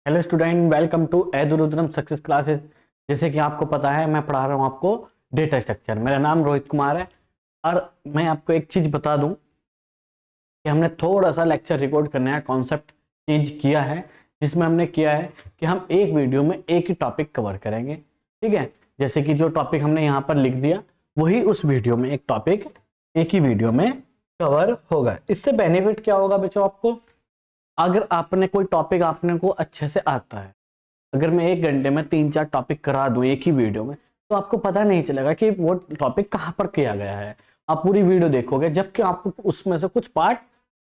Hello student, welcome to एजुरुद्रम success classes. जैसे कि आपको पता है, मैं पढ़ा रहा हूँ आपको डेटा स्ट्रक्चर। मेरा नाम रोहित कुमार है और मैं आपको एक चीज़ बता दूं कि हमने थोड़ा सा लेक्चर रिकॉर्ड करने का कॉन्सेप्ट चेंज किया है, जिसमें हमने किया है कि हम एक वीडियो में एक ही टॉपिक कवर करेंगे। ठीक है, जैसे कि जो टॉपिक हमने यहाँ पर लिख दिया वही उस वीडियो में एक टॉपिक एक ही वीडियो में कवर होगा। इससे बेनिफिट क्या होगा बच्चों आपको? अगर आपने कोई टॉपिक आपने को अच्छे से आता है, अगर मैं 1 घंटे में 3-4 टॉपिक करा दूं एक ही वीडियो में, तो आपको पता नहीं चलेगा कि वो टॉपिक कहाँ पर किया गया है। आप पूरी वीडियो देखोगे जबकि आपको उसमें से कुछ पार्ट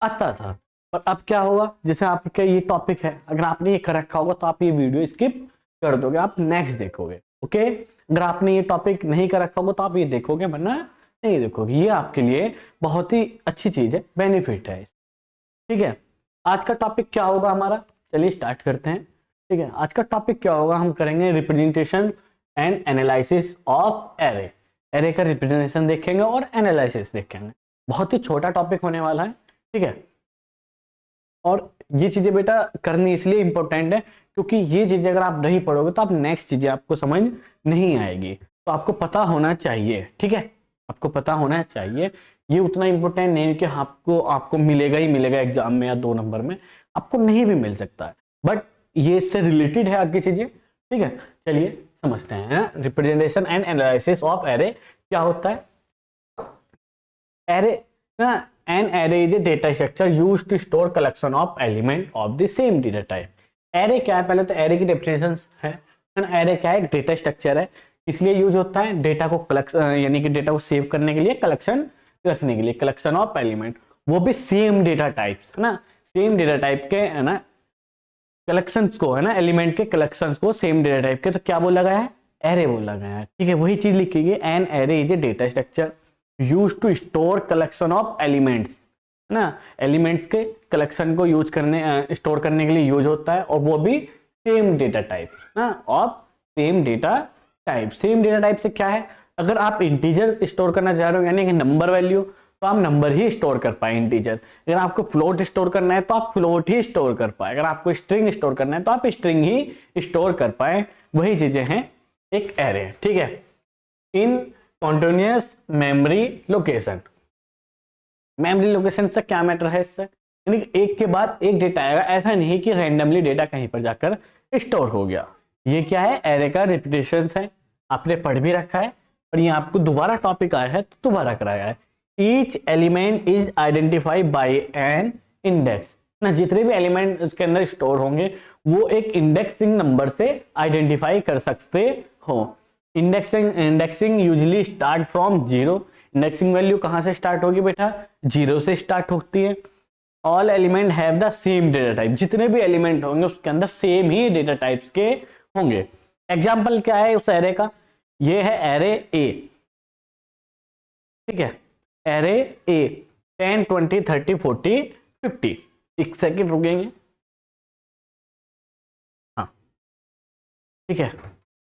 आता था। और अब क्या होगा, जैसे आपका ये टॉपिक है, अगर आपने ये कर रखा होगा तो आप ये वीडियो स्किप कर दोगे, आप नेक्स्ट देखोगे। ओके, अगर आपने ये टॉपिक नहीं कर रखा होगा तो आप ये देखोगे, वरना नहीं देखोगे। ये आपके लिए बहुत ही अच्छी चीज है, बेनिफिट है। ठीक है, आज का टॉपिक क्या होगा हमारा? चलिए स्टार्ट करते हैं। ठीक है, आज का टॉपिक क्या होगा? हम करेंगे representation and analysis of array. Array का रिप्रेजेंटेशन देखेंगे और एनालिसिस देखेंगे। बहुत ही छोटा टॉपिक होने वाला है। ठीक है, और ये चीजें बेटा करनी इसलिए इंपॉर्टेंट है क्योंकि ये चीजें अगर आप नहीं पढ़ोगे तो आप नेक्स्ट चीजें आपको समझ नहीं आएगी। तो आपको पता होना चाहिए। ठीक है, आपको पता होना चाहिए। ये उतना इंपॉर्टेंट नहीं है कि आपको मिलेगा ही मिलेगा एग्जाम में या 2 नंबर में, आपको नहीं भी मिल सकता है, बट ये इससे रिलेटेड है आगे चीजें। ठीक है, चलिए समझते हैं। Representation and analysis of array क्या होता है? एरे ना, an array is a data structure used to store collection of element of the same data type। Array क्या है? पहले तो एरे की डेफिनेशन है ना। एरे क्या है? एक डेटा स्ट्रक्चर है। इसलिए यूज होता है डेटा को यानी कि डेटा को सेव करने के लिए, कलेक्शन रखने के लिए, कलेक्शन ऑफ एलिमेंट, वो भी सेम डेटा टाइप्स है ना। सेम डेटा टाइप के है ना कलेक्शंस को, है ना, एलिमेंट के कलेक्शंस को सेम डेटा टाइप के, तो क्या बोला गया है? एरे बोला गया है। ठीक है, वही चीज लिखी गई, an array is a data structure use to store collection of elements, है ना। एलिमेंट्स के कलेक्शन को यूज करने, स्टोर करने के लिए यूज होता है, और वो भी सेम डेटा टाइप ना, of same data type. Same data type से क्या है? अगर आप इंटीजर स्टोर करना चाह रहे हो यानी कि नंबर वैल्यू, तो आप नंबर ही स्टोर कर पाए इंटीजर। अगर आपको फ्लोट स्टोर करना है तो आप फ्लोट ही स्टोर कर पाए। अगर आपको स्ट्रिंग स्टोर करना है तो आप स्ट्रिंग ही स्टोर कर पाए। वही चीजें हैं एक एरे। ठीक है, in continuous memory location. Memory location से क्या मैटर है? इससे यानी एक के बाद एक डेटा आएगा, ऐसा नहीं कि रैंडमली डेटा कहीं पर जाकर स्टोर हो गया। ये क्या है? एरे का रिपीटेशन है। आपने पढ़ भी रखा है और ये आपको दोबारा टॉपिक आया है तो दोबारा कराया है। Each element is identified by an index ना। जितने भी एलिमेंट उसके अंदर स्टोर होंगे वो एक इंडेक्सिंग नंबर से आइडेंटिफाई कर सकते हो। Indexing usually start from 0। Indexing value कहां से स्टार्ट होगी बेटा? 0 से स्टार्ट होती है। All element have the same data type. जितने भी एलिमेंट होंगे उसके अंदर सेम ही डेटा टाइप्स के होंगे। एग्जाम्पल क्या है उस एरे का? ये है एरे ए। ठीक है, एरे ए 10 20 30 40 50। एक सेकेंड रुकेंगे। हाँ, ठीक है,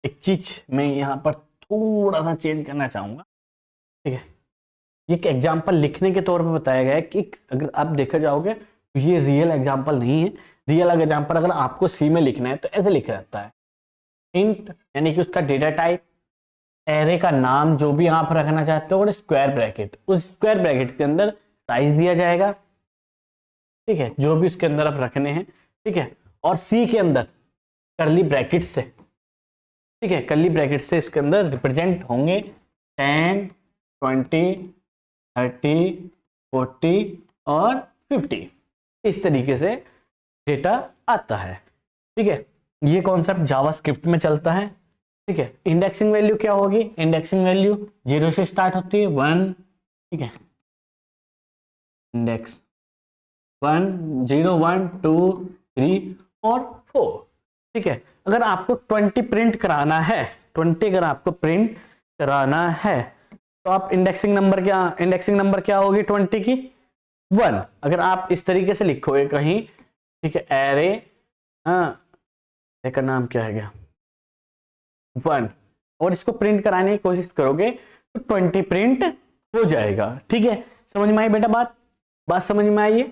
एक चीज मैं यहां पर थोड़ा सा चेंज करना चाहूंगा। ठीक है, ये एक एग्जाम्पल लिखने के तौर पे बताया गया है कि अगर आप देखा जाओगे तो ये रियल एग्जाम्पल नहीं है। रियल एग्जाम्पल अगर आपको सी में लिखना है तो ऐसे लिखा जाता है। इंट यानी कि उसका डेटा टाइप, एरे का नाम जो भी आप रखना चाहते हो, और स्क्वायर ब्रैकेट। उस स्क्वायर ब्रैकेट के अंदर साइज दिया जाएगा। ठीक है, जो भी उसके अंदर आप रखने हैं। ठीक है, और सी के अंदर कर्ली ब्रैकेट से, ठीक है, कर्ली ब्रैकेट से इसके अंदर रिप्रेजेंट होंगे 10 20 30 40 और 50। इस तरीके से डेटा आता है। ठीक है, ये कॉन्सेप्ट जावास्क्रिप्ट में चलता है। ठीक है, इंडेक्सिंग वैल्यू क्या होगी? इंडेक्सिंग वैल्यू 0 से स्टार्ट होती है, 1। ठीक है, इंडेक्स 1 0 1 2 3 और 4। ठीक है, अगर आपको 20 प्रिंट कराना है, 20 अगर आपको प्रिंट कराना है तो आप इंडेक्सिंग नंबर क्या होगी 20 की? 1। अगर आप इस तरीके से लिखोगे कहीं, ठीक है, एरे, का नाम क्या है गया 1, और इसको प्रिंट कराने की कोशिश करोगे तो 20 प्रिंट हो जाएगा। ठीक है, समझ में आई बेटा? बात समझ में आई है?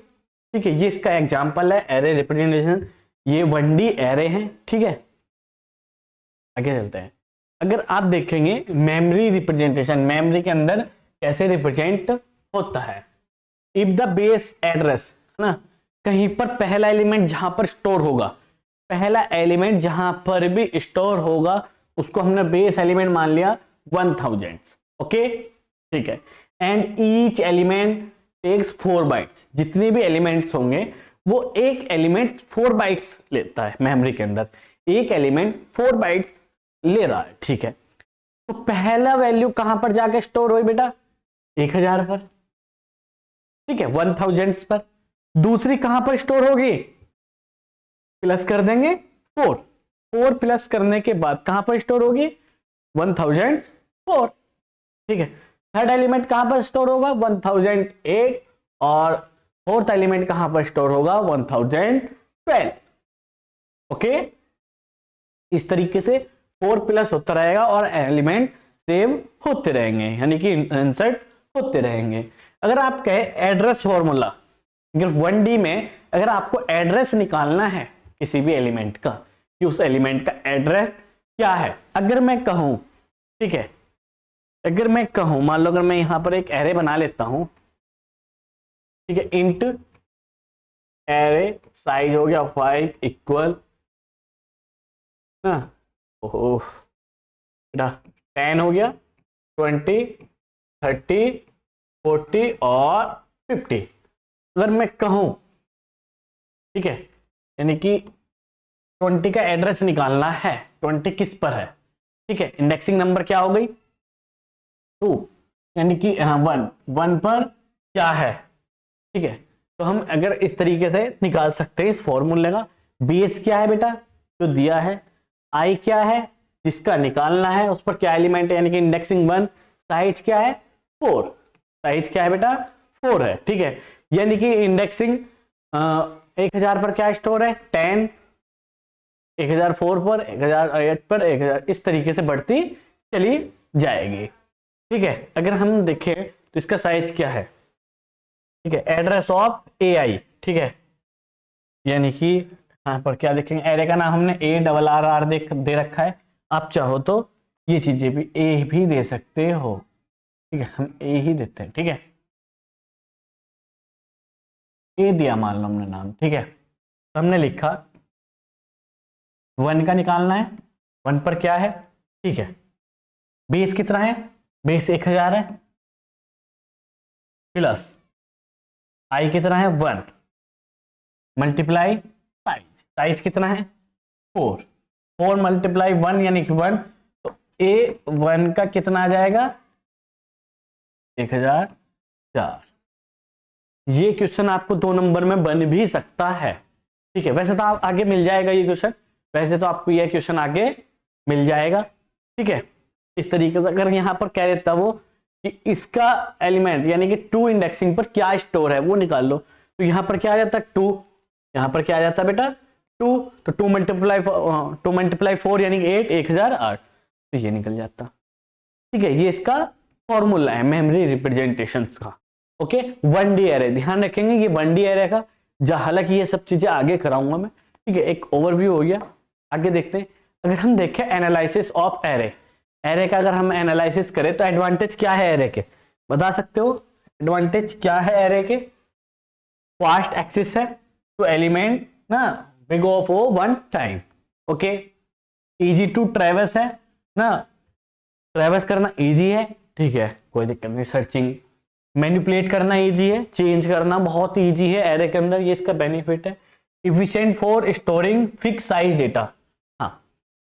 ठीक है, ये इसका एग्जाम्पल है एरे रिप्रेजेंटेशन। ये 1D एरे हैं, ठीक है। आगे चलते हैं। अगर आप देखेंगे मेमोरी रिप्रेजेंटेशन, मेमोरी के अंदर कैसे रिप्रेजेंट होता है। इफ द बेस एड्रेस, है ना, कहीं पर पहला एलिमेंट जहां पर स्टोर होगा, पहला एलिमेंट जहां पर भी स्टोर होगा उसको हमने बेस एलिमेंट मान लिया 1000, ओके, ठीक है। And each element takes 4 bytes, जितने भी एलिमेंट्स होंगे वो एक एलिमेंट 4 बाइट्स लेता है मेमोरी के अंदर, एक एलिमेंट 4 बाइट्स ले रहा है, ठीक है। तो पहला वैल्यू कहां पर जाके स्टोर हुई बेटा, 1000 पर, ठीक है, 1000 पर। दूसरी कहां पर स्टोर होगी, प्लस कर देंगे 4 प्लस करने के बाद कहां पर स्टोर होगी 1004, ठीक है। थर्ड एलिमेंट कहां पर स्टोर होगा 1008 और फोर्थ एलिमेंट कहां पर स्टोर होगा 1012, ओके। इस तरीके से 4 प्लस होता रहेगा और एलिमेंट सेव होते रहेंगे, यानी कि इंसर्ट होते रहेंगे। अगर आप कहे एड्रेस फॉर्मूला, अगर 1D में अगर आपको एड्रेस निकालना है किसी भी एलिमेंट का कि उस एलिमेंट का एड्रेस क्या है, अगर मैं कहूं, ठीक है, अगर मैं कहूं, मान लो अगर मैं यहां पर एक एरे बना लेता हूं, ठीक है, इंट एरे साइज हो गया 5 इक्वल, ओह बेटा 10 हो गया, 20 30 40 और 50। अगर मैं कहूं, ठीक है, यानी कि 20 का एड्रेस निकालना है, 20 किस पर है, ठीक है, इंडेक्सिंग नंबर क्या हो गई 2, यानी कि 1 पर क्या है, ठीक है। तो हम अगर इस तरीके से निकाल सकते हैं इस फॉर्मूले का। बेस क्या है बेटा, जो दिया है, आई क्या है जिसका निकालना है, उस पर क्या एलिमेंट है, यानी कि इंडेक्सिंग 1, साइज क्या है 4, साइज क्या है बेटा 4 है, ठीक है। यानी कि इंडेक्सिंग 1000 पर क्या स्टोर है 10, 1004 पर, 1008 पर, 1000, इस तरीके से बढ़ती चली जाएगी, ठीक है। अगर हम देखें तो इसका साइज क्या है, ठीक है, एड्रेस ऑफ AI, ठीक है, यानी कि यहाँ पर क्या देखेंगे, एरे का नाम हमने ARR दे रखा है। आप चाहो तो ये चीजें भी ए भी दे सकते हो, ठीक है, हम ए ही देते हैं, ठीक है, ए दिया मान लो हमने नाम, ठीक है। तो हमने लिखा 1 का निकालना है, 1 पर क्या है, ठीक है, बेस कितना है, बेस 1000 है, प्लस आई कितना है 1, मल्टीप्लाई साइज, साइज कितना है 4 मल्टीप्लाई 1 यानी कि 1, तो A1 का कितना आ जाएगा 1004। ये क्वेश्चन आपको 2 नंबर में बन भी सकता है, ठीक है। वैसे तो आप आगे मिल जाएगा ये क्वेश्चन, वैसे तो आपको ये क्वेश्चन आगे मिल जाएगा, ठीक है। इस तरीके से अगर यहाँ पर कह देता वो कि इसका एलिमेंट यानी कि 2 इंडेक्सिंग पर क्या स्टोर है वो निकाल लो, तो यहाँ पर क्या आ जाता है 2, यहाँ पर क्या आ जाता है बेटा 2, तो 2 मल्टीप्लाई 4 यानी कि 8, 1008, तो ये निकल जाता, ठीक है। ये इसका फॉर्मूला है मेमोरी रिप्रेजेंटेशन का, ओके। 1D एरे ध्यान रखेंगे, ये 1D एरे का, हालांकि ये सब चीजें आगे कराऊंगा मैं, ठीक है। एक ओवरव्यू हो गया, आगे देखते हैं। अगर हम देखें एनालिसिस ऑफ एरे, एरे का अगर हम एनालिसिस करें तो एडवांटेज क्या है एरे के, बता सकते हो एडवांटेज क्या है एरे के, फास्ट एक्सेस है तो एलिमेंट ना big of O 1 time, okay. Easy to traverse है ना, ट्रेवर्स करना इजी है, ठीक है, कोई दिक्कत नहीं। सर्चिंग मैनिपुलेट करना इजी है, चेंज करना बहुत इजी है एरे के अंदर, ये इसका बेनिफिट है। Efficient for storing fix size data, हाँ,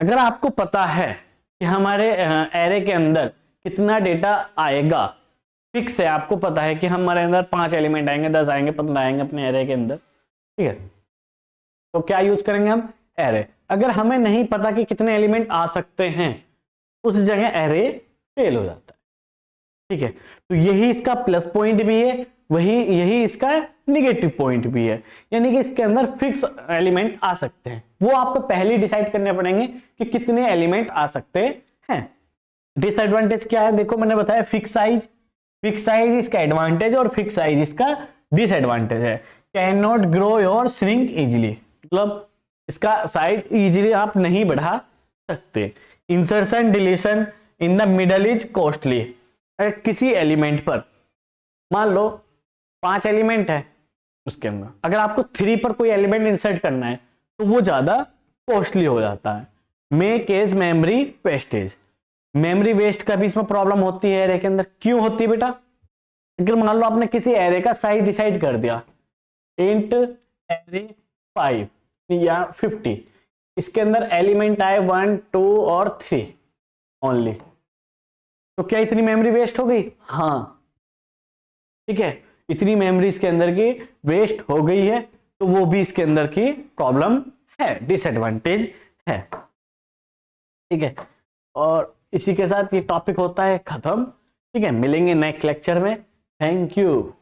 अगर आपको पता है कि हमारे एरे के अंदर कितना डेटा आएगा, फिक्स है, आपको पता है कि हमारे अंदर 5 एलिमेंट आएंगे, 10 आएंगे, 15 आएंगे अपने एरे के अंदर, ठीक है, तो क्या यूज करेंगे हम एरे। अगर हमें नहीं पता कि कितने एलिमेंट आ सकते हैं, उस जगह एरे फेल हो जाता है, ठीक है। तो यही इसका प्लस पॉइंट भी है, यही इसका निगेटिव पॉइंट भी है, यानी कि इसके अंदर फिक्स एलिमेंट आ सकते हैं, वो आपको पहले डिसाइड करने पड़ेंगे कि कितने एलिमेंट आ सकते हैं। डिसएडवांटेज क्या है, देखो मैंने बताया फिक्स साइज इसका एडवांटेज और फिक्स साइज इसका डिसएडवांटेज है। कैन नॉट ग्रो और श्रिंक इजिली, मतलब इसका साइज इजीली आप नहीं बढ़ा सकते। Insertion deletion in the middle is costly. किसी एलिमेंट पर मान लो 5 एलिमेंट है उसके अंदर, अगर आपको 3 पर कोई एलिमेंट इंसर्ट करना है तो वो ज्यादा कॉस्टली हो जाता है। Make as memory wastage, memory waste का भी इसमें प्रॉब्लम होती है एरे के अंदर। क्यों होती है बेटा? अगर मान लो आपने किसी एरे का साइज डिसाइड कर दिया, इंट एरे 5 या 50, इसके अंदर एलिमेंट आए 1 2 और 3 ओनली, तो क्या इतनी मेमोरी वेस्ट हो गई? हाँ, ठीक है, इतनी मेमोरी इसके अंदर की वेस्ट हो गई है, तो वो भी इसके अंदर की प्रॉब्लम है, डिसएडवांटेज है। ठीक है, और इसी के साथ ये टॉपिक होता है खत्म। ठीक है, मिलेंगे नेक्स्ट लेक्चर में। Thank you.